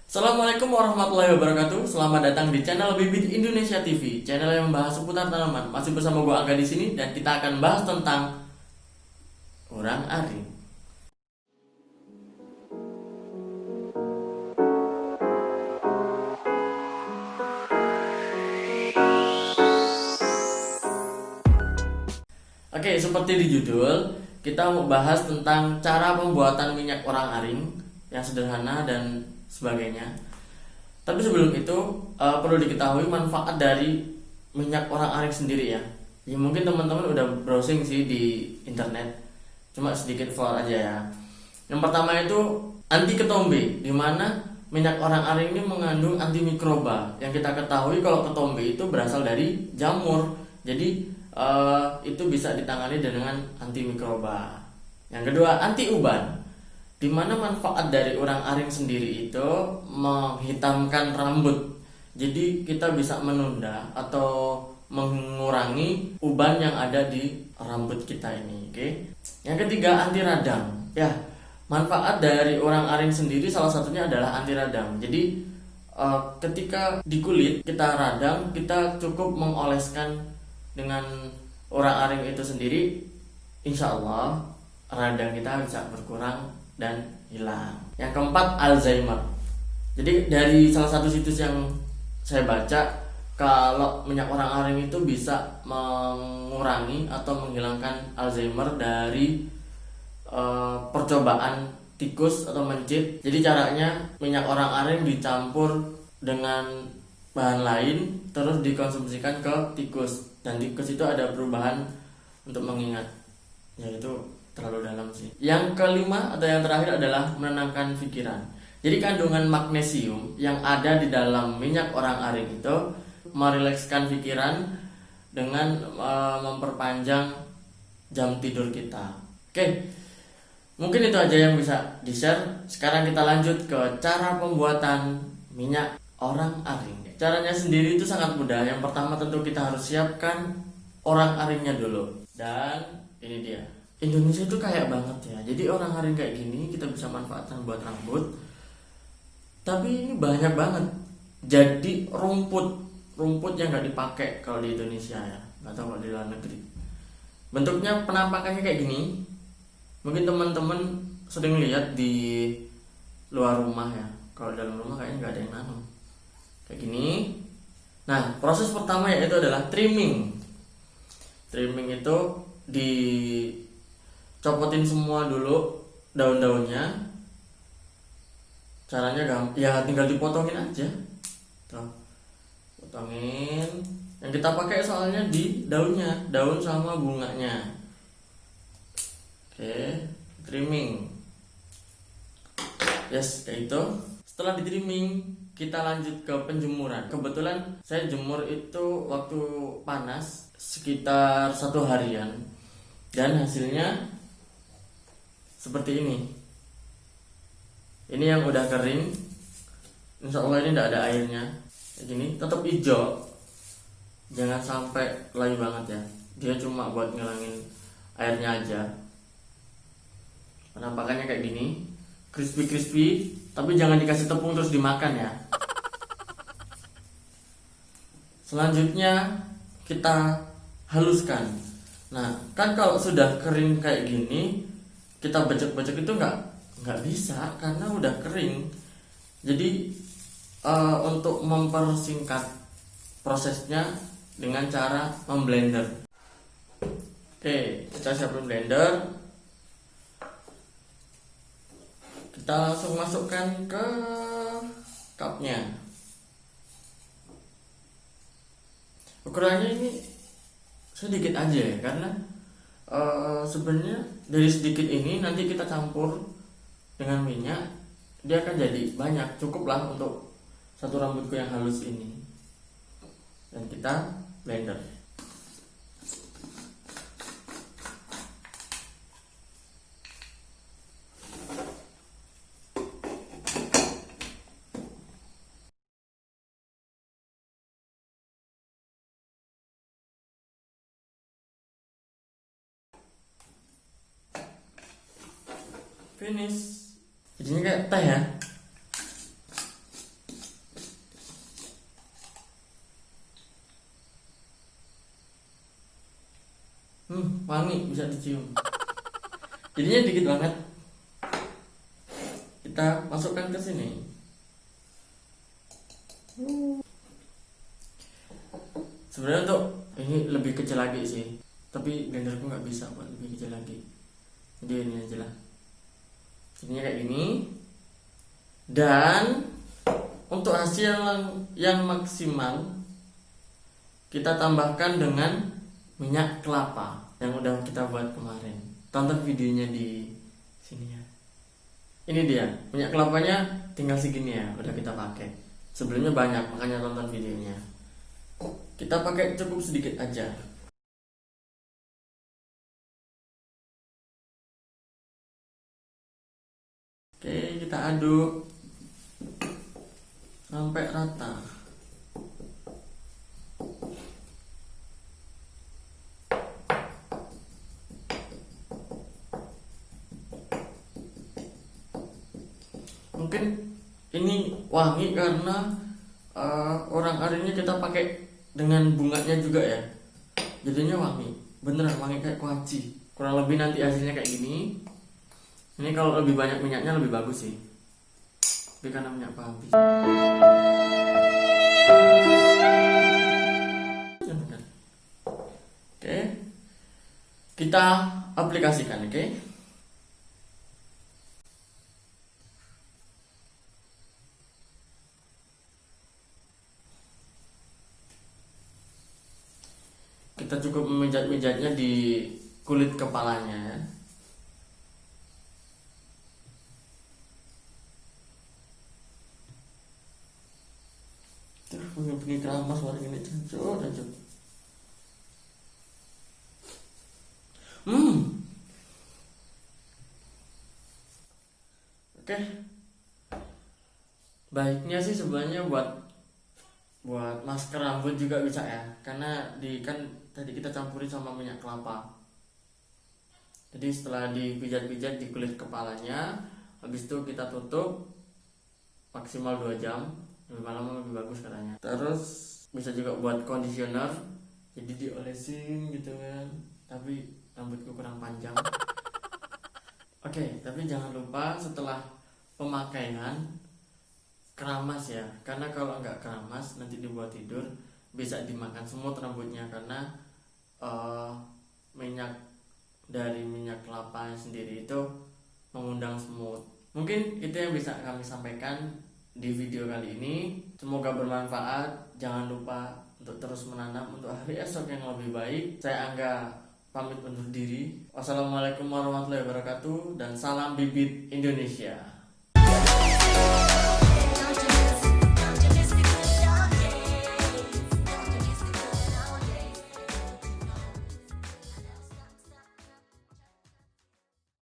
Assalamualaikum warahmatullahi wabarakatuh. Selamat datang di channel Bibit Indonesia TV, channel yang membahas seputar tanaman. Masih bersama gua Angga di sini dan kita akan bahas tentang orang aring. Oke, seperti di judul, kita mau bahas tentang cara pembuatan minyak orang aring yang sederhana dan sebagainya. Tapi sebelum itu perlu diketahui manfaat dari minyak orang aring sendiri ya. Ya mungkin teman-teman udah browsing sih di internet. Cuma sedikit for aja ya. Yang pertama itu anti ketombe, di mana minyak orang aring ini mengandung antimikroba. Yang kita ketahui kalau ketombe itu berasal dari jamur. Jadi itu bisa ditangani dengan antimikroba. Yang kedua anti uban, di mana manfaat dari orang aring sendiri itu menghitamkan rambut. Jadi kita bisa menunda atau mengurangi uban yang ada di rambut kita ini, oke? Yang ketiga anti radang. Ya, manfaat dari orang aring sendiri salah satunya adalah anti radang. Jadi ketika di kulit kita radang, kita cukup mengoleskan dengan orang aring itu sendiri, insya Allah radang kita bisa berkurang dan hilang. Yang keempat Alzheimer. Jadi dari salah satu situs yang saya baca, kalau minyak orang aring itu bisa mengurangi atau menghilangkan Alzheimer dari percobaan tikus atau mencit. Jadi caranya minyak orang aring dicampur dengan bahan lain terus dikonsumsikan ke tikus, dan tikus itu ada perubahan untuk mengingat, yaitu terlalu dalam sih. Yang kelima atau yang terakhir adalah menenangkan pikiran. Jadi kandungan magnesium yang ada di dalam minyak orang aring itu merilekskan pikiran dengan memperpanjang jam tidur kita. Oke, mungkin itu aja yang bisa di-share. Sekarang kita lanjut ke cara pembuatan minyak orang aring. Caranya sendiri itu sangat mudah. Yang pertama tentu kita harus siapkan orang aringnya dulu. Dan ini dia. Indonesia itu kaya banget ya. Jadi orang aring kayak gini kita bisa manfaatkan buat rambut. Tapi ini banyak banget. Jadi rumput yang nggak dipakai kalau di Indonesia ya. Nggak tahu kalau di luar negeri. Bentuknya penampakannya kayak gini. Mungkin teman-teman sering lihat di luar rumah ya. Kalau dalam rumah kayaknya nggak ada yang nanam kayak gini. Nah, proses pertama yaitu adalah trimming. Trimming itu dicopotin semua dulu daun-daunnya. Caranya gampang, ya tinggal dipotongin aja. Tuh, potongin. Yang kita pakai soalnya di daunnya, daun sama bunganya. Oke, trimming. Yes, kayak itu. Setelah di trimming, kita lanjut ke penjemuran. Kebetulan saya jemur itu waktu panas sekitar 1 harian, dan hasilnya seperti ini. Ini yang udah kering. Insya Allah ini tidak ada airnya. Kayak gini, tetap hijau. Jangan sampai layu banget ya. Dia cuma buat ngilangin airnya aja. Penampakannya kayak gini, crispy, tapi jangan dikasih tepung terus dimakan ya. Selanjutnya kita haluskan. Nah, kan kalau sudah kering kayak gini, kita bacek-bacek itu nggak bisa karena udah kering. Jadi untuk mempersingkat prosesnya dengan cara memblender. Oke, kita siapin blender. Kita langsung masukkan ke cupnya. Ukurannya ini sedikit aja ya, karena sebenarnya dari sedikit ini nanti kita campur dengan minyak, dia akan jadi banyak. Cukuplah untuk satu rambutku yang halus ini. Dan kita blender. Finish. Jadinya kayak teh ya. Wangi, bisa dicium. Jadinya dikit banget. Kita masukkan ke sini. Sebenarnya untuk ini lebih kecil lagi sih, tapi blenderku nggak bisa buat lebih kecil lagi. Jadi ini aja lah. Jadinya kayak gini. Dan untuk hasil yang maksimal kita tambahkan dengan minyak kelapa yang udah kita buat kemarin. Tonton videonya di sini ya. Ini dia, minyak kelapanya tinggal segini ya, udah kita pakai. Sebelumnya banyak, makanya tonton videonya. Kita pakai cukup sedikit aja. Oke, kita aduk sampai rata. Mungkin ini wangi karena orang arinya kita pakai dengan bunganya juga ya, jadinya wangi, beneran wangi kayak kuaci. Kurang lebih nanti hasilnya kayak gini. Ini kalau lebih banyak minyaknya lebih bagus sih, tapi karena minyak habis. Oke, kita aplikasikan. Oke, kita cukup memijat-mijatnya di kulit kepalanya. Terus bunyi keramas suara ini cancur. Oke, baiknya sih sebenarnya buat masker rambut juga bisa ya, karena kan tadi kita campurin sama minyak kelapa. Jadi setelah dipijat-pijat di kulit kepalanya, habis itu kita tutup maksimal 2 jam, lebih lama lebih bagus katanya. Terus bisa juga buat conditioner, jadi diolesin gitu kan, tapi rambutku kurang panjang. Oke, tapi jangan lupa setelah pemakaian keramas ya, karena kalau nggak keramas nanti dibuat tidur bisa dimakan semut rambutnya, karena minyak dari minyak kelapa sendiri itu mengundang semut. Mungkin itu yang bisa kami sampaikan di video kali ini. Semoga bermanfaat. Jangan lupa untuk terus menanam untuk hari esok yang lebih baik. Saya Angga pamit undur diri. Wassalamualaikum warahmatullahi wabarakatuh dan salam bibit Indonesia.